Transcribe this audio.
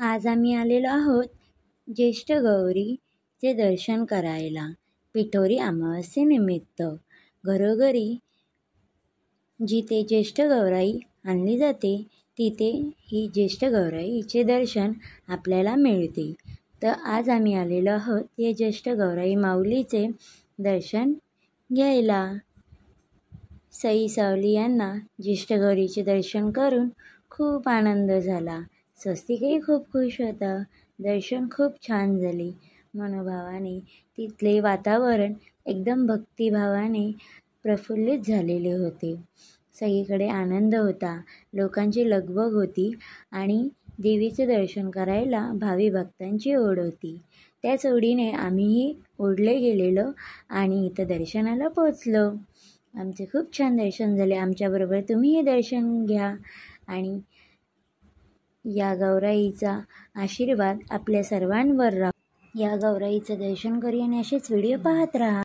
आज आम्ही आलेलो आहोत ज्येष्ठ गौरीचे दर्शन करायला. पिठोरी अमावस्येनिमित्त घरोघरी जिथे ज्येष्ठ गौराई आणली जाते तिथे ही ज्येष्ठ गौराईचे दर्शन आपल्याला मिळते. तर आज आम्ही आलेलो आहोत या ज्येष्ठ गौराई माऊलीचे दर्शन घ्यायला. सई सावली यांना ज्येष्ठ गौरीचे दर्शन करून खूप आनंद झाला. स्वस्तिकही खूप खुश होता. दर्शन खूप छान झाले. मनोभावाने तिथले वातावरण एकदम भक्तिभावाने प्रफुल्लित झालेले होते. सगळीकडे आनंद होता. लोकांची लगबग होती आणि देवीचे दर्शन करायला भावी भक्तांची ओढ होती. त्याच ओढीने आम्हीही ओढले गेलेलो आणि इथं दर्शनाला पोचलो. आमचे खूप छान दर्शन झाले. आमच्याबरोबर तुम्हीही दर्शन घ्या आणि या गौराईचा आशीर्वाद आपल्या सर्वांवर राहो. या गौराईचं दर्शन करूया आणि असेच व्हिडिओ पाहत राहा.